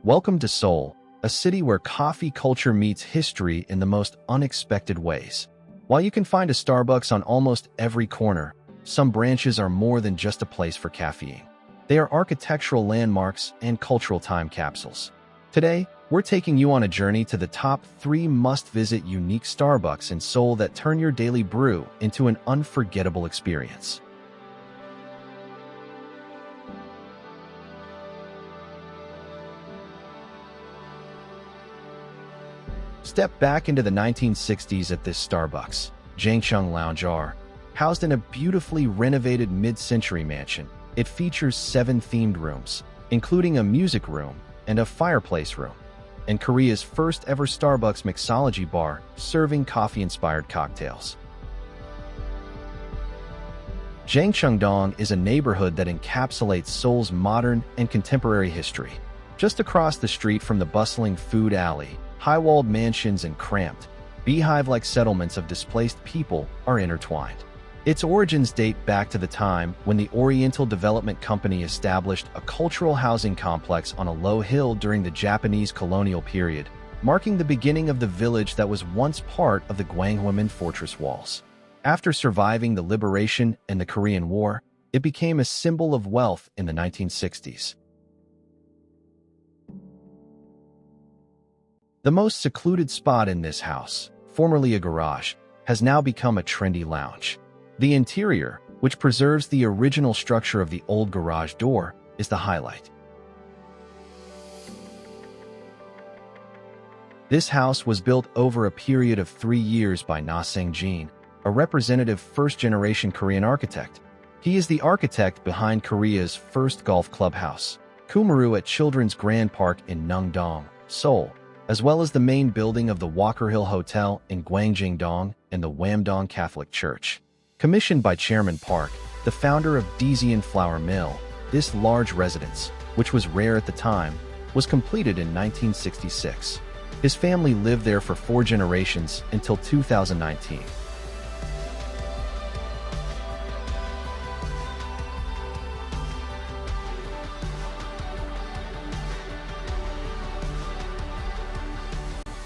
Welcome to Seoul, a city where coffee culture meets history in the most unexpected ways. While you can find a Starbucks on almost every corner, some branches are more than just a place for caffeine. They are architectural landmarks and cultural time capsules. Today, we're taking you on a journey to the top 3 must-visit unique Starbucks in Seoul that turn your daily brew into an unforgettable experience. Step back into the 1960s at this Starbucks, Jangchung Lounge R. Housed in a beautifully renovated mid-century mansion, it features 7 themed rooms, including a music room and a fireplace room, and Korea's first ever Starbucks Mixology Bar serving coffee-inspired cocktails. Gyeongdong is a neighborhood that encapsulates Seoul's modern and contemporary history. Just across the street from the bustling food alley, high-walled mansions and cramped, beehive-like settlements of displaced people are intertwined. Its origins date back to the time when the Oriental Development Company established a cultural housing complex on a low hill during the Japanese colonial period, marking the beginning of the village that was once part of the Gwanghwamun fortress walls. After surviving the Liberation and the Korean War, it became a symbol of wealth in the 1960s. The most secluded spot in this house, formerly a garage, has now become a trendy lounge. The interior, which preserves the original structure of the old garage door, is the highlight. This house was built over a period of 3 years by Na Sang-jin, a representative first-generation Korean architect. He is the architect behind Korea's first golf clubhouse, Kumaru at Children's Grand Park in Gyeongdong, Seoul, as well as the main building of the Walker Hill Hotel in Guangjang and the Wamdong Catholic Church. Commissioned by Chairman Park, the founder of Desian Flour Mill, this large residence, which was rare at the time, was completed in 1966. His family lived there for 4 generations until 2019.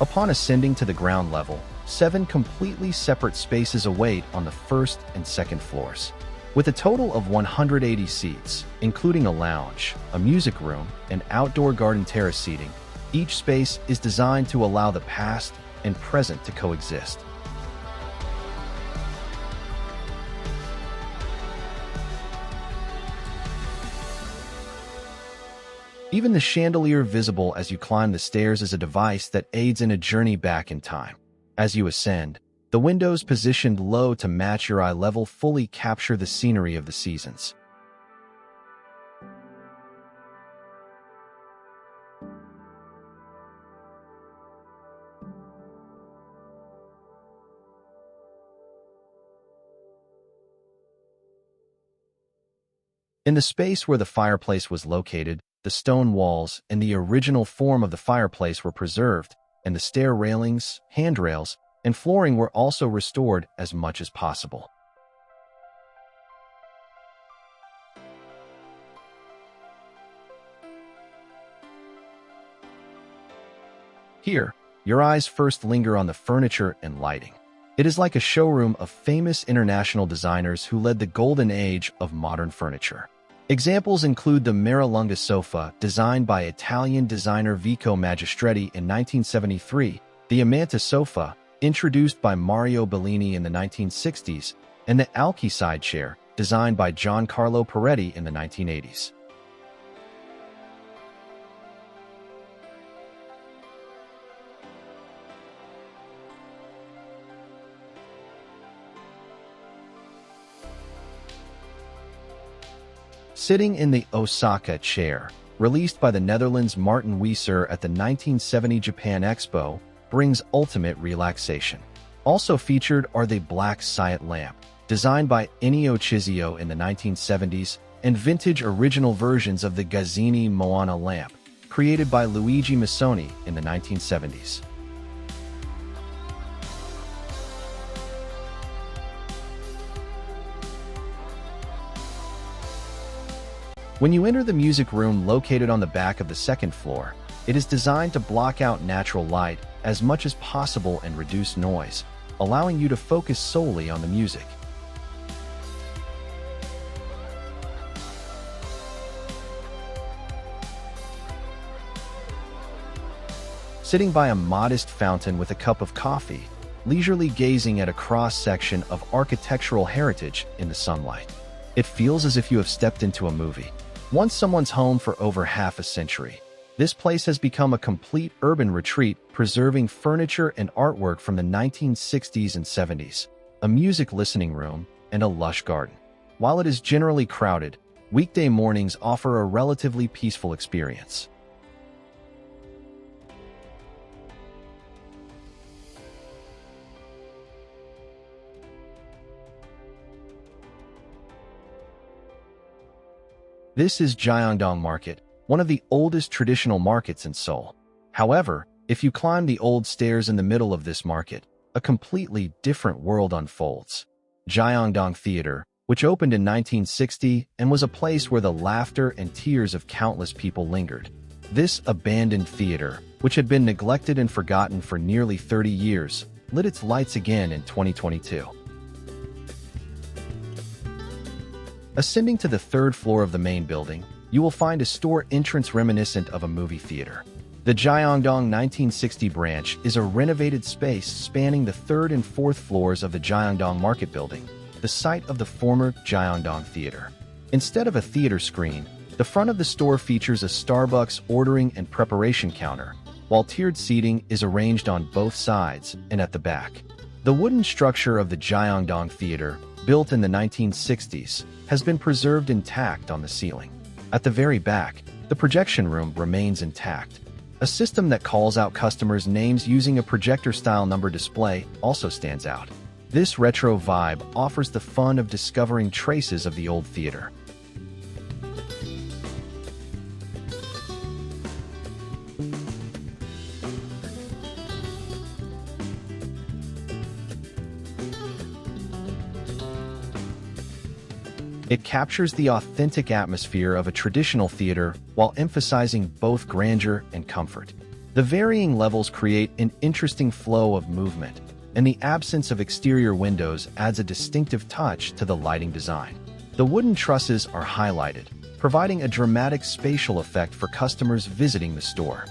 Upon ascending to the ground level, 7 completely separate spaces await on the first and second floors. With a total of 180 seats, including a lounge, a music room, and outdoor garden terrace seating, each space is designed to allow the past and present to coexist. Even the chandelier visible as you climb the stairs is a device that aids in a journey back in time. As you ascend, the windows positioned low to match your eye level fully capture the scenery of the seasons. In the space where the fireplace was located, the stone walls and the original form of the fireplace were preserved, and the stair railings, handrails, and flooring were also restored as much as possible. Here, your eyes first linger on the furniture and lighting. It is like a showroom of famous international designers who led the golden age of modern furniture. Examples include the Maralunga sofa, designed by Italian designer Vico Magistretti in 1973, the Amanta sofa, introduced by Mario Bellini in the 1960s, and the Alki side chair, designed by Giancarlo Peretti in the 1980s. Sitting in the Osaka chair, released by the Netherlands' Martin Wieser at the 1970 Japan Expo, brings ultimate relaxation. Also featured are the black Siat lamp, designed by Ennio Chisio in the 1970s, and vintage original versions of the Gazzini Moana lamp, created by Luigi Missoni in the 1970s. When you enter the music room located on the back of the second floor, It is designed to block out natural light as much as possible and reduce noise, allowing you to focus solely on the music. Sitting by a modest fountain with a cup of coffee, leisurely gazing at a cross-section of architectural heritage in the sunlight. It feels as if you have stepped into a movie. Once someone's home for over half a century, this place has become a complete urban retreat, preserving furniture and artwork from the 1960s and 70s, a music listening room, and a lush garden. While it is generally crowded, weekday mornings offer a relatively peaceful experience. This is Gyeongdong Market, one of the oldest traditional markets in Seoul. However, if you climb the old stairs in the middle of this market, a completely different world unfolds. Gyeongdong Theater, which opened in 1960 and was a place where the laughter and tears of countless people lingered. This abandoned theater, which had been neglected and forgotten for nearly 30 years, lit its lights again in 2022. Ascending to the third floor of the main building, you will find a store entrance reminiscent of a movie theater. The Gyeongdong 1960 branch is a renovated space spanning the third and fourth floors of the Gyeongdong Market building, the site of the former Gyeongdong Theater. Instead of a theater screen, the front of the store features a Starbucks ordering and preparation counter, while tiered seating is arranged on both sides and at the back. The wooden structure of the Gyeongdong Theater, built in the 1960s, has been preserved intact on the ceiling. At the very back, the projection room remains intact. A system that calls out customers' names using a projector-style number display also stands out. This retro vibe offers the fun of discovering traces of the old theater. It captures the authentic atmosphere of a traditional theater while emphasizing both grandeur and comfort. The varying levels create an interesting flow of movement, and the absence of exterior windows adds a distinctive touch to the lighting design. The wooden trusses are highlighted, providing a dramatic spatial effect for customers visiting the store.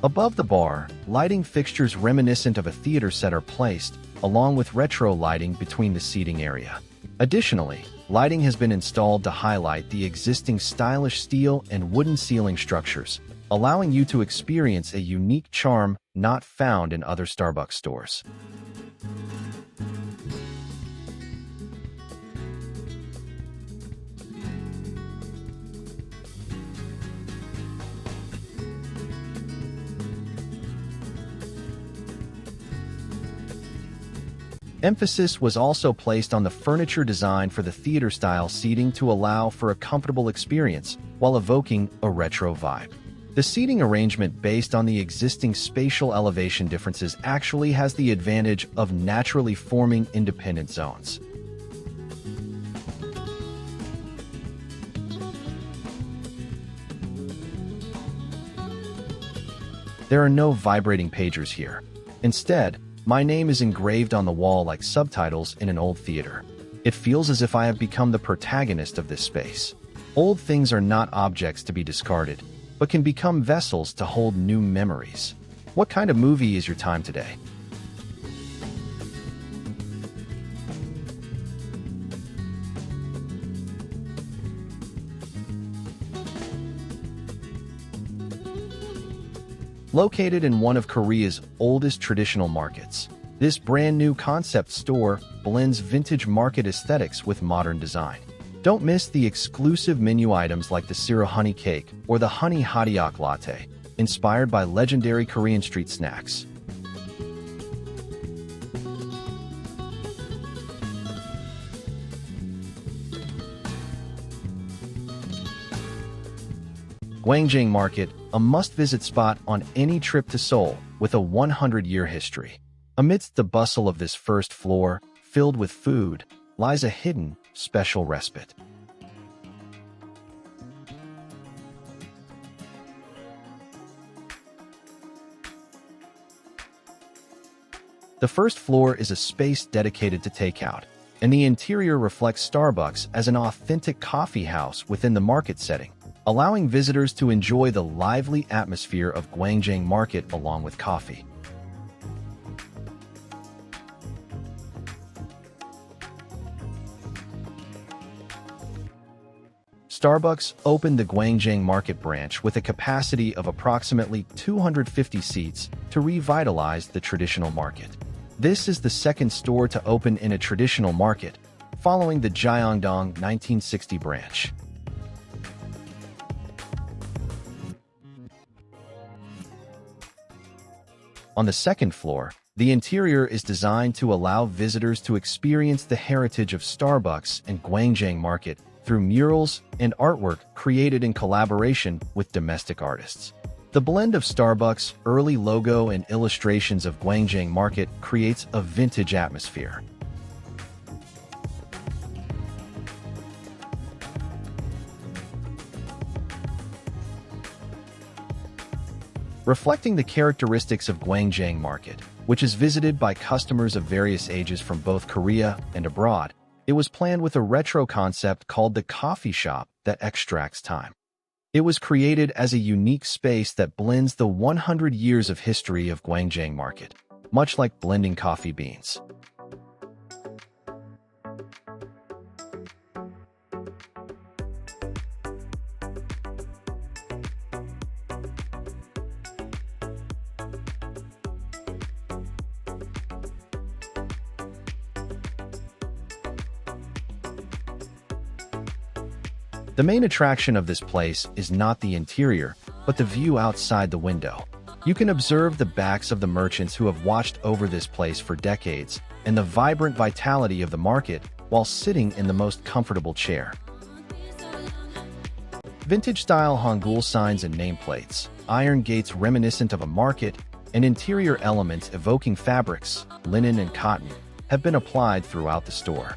Above the bar, lighting fixtures reminiscent of a theater set are placed, along with retro lighting between the seating area. Additionally, lighting has been installed to highlight the existing stylish steel and wooden ceiling structures, allowing you to experience a unique charm not found in other Starbucks stores. Emphasis was also placed on the furniture design for the theater-style seating to allow for a comfortable experience while evoking a retro vibe. The seating arrangement based on the existing spatial elevation differences actually has the advantage of naturally forming independent zones. There are no vibrating pagers here. Instead, my name is engraved on the wall like subtitles in an old theater. It feels as if I have become the protagonist of this space. Old things are not objects to be discarded, but can become vessels to hold new memories. What kind of movie is your time today? Located in one of Korea's oldest traditional markets, this brand new concept store blends vintage market aesthetics with modern design. Don't miss the exclusive menu items like the Sira honey cake or the honey hotteok latte, inspired by legendary Korean street snacks. Guangjang Market, a must-visit spot on any trip to Seoul with a 100-year history. Amidst the bustle of this first floor, filled with food, lies a hidden, special respite. The first floor is a space dedicated to takeout, and the interior reflects Starbucks as an authentic coffee house within the market setting, allowing visitors to enjoy the lively atmosphere of Gyeongdong Market along with coffee. Starbucks opened the Gyeongdong Market branch with a capacity of approximately 250 seats to revitalize the traditional market. This is the second store to open in a traditional market, following the Gyeongdong 1960 branch. On the second floor, the interior is designed to allow visitors to experience the heritage of Starbucks and Gyeongdong Market through murals and artwork created in collaboration with domestic artists. The blend of Starbucks' early logo and illustrations of Gyeongdong Market creates a vintage atmosphere. Reflecting the characteristics of Gyeongdong Market, which is visited by customers of various ages from both Korea and abroad, it was planned with a retro concept called the coffee shop that extracts time. It was created as a unique space that blends the 100 years of history of Gyeongdong Market, much like blending coffee beans. The main attraction of this place is not the interior, but the view outside the window. You can observe the backs of the merchants who have watched over this place for decades and the vibrant vitality of the market while sitting in the most comfortable chair. Vintage-style Hangul signs and nameplates, iron gates reminiscent of a market, and interior elements evoking fabrics, linen and cotton, have been applied throughout the store.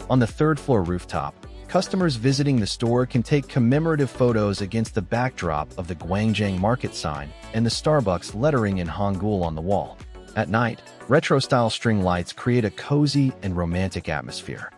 On the third-floor rooftop, customers visiting the store can take commemorative photos against the backdrop of the Gyeongdong Market sign and the Starbucks lettering in Hangul on the wall. At night, retro-style string lights create a cozy and romantic atmosphere.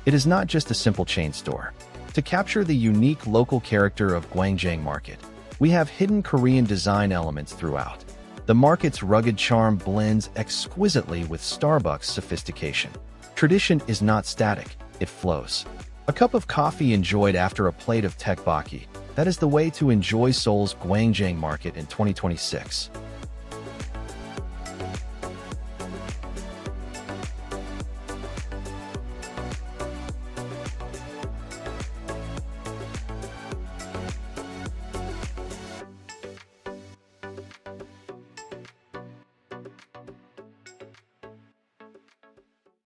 It is not just a simple chain store. To capture the unique local character of Gyeongdong Market, we have hidden Korean design elements throughout. The market's rugged charm blends exquisitely with Starbucks' sophistication. Tradition is not static, it flows. A cup of coffee enjoyed after a plate of tteokbokki. That is the way to enjoy Seoul's Gyeongdong Market in 2026.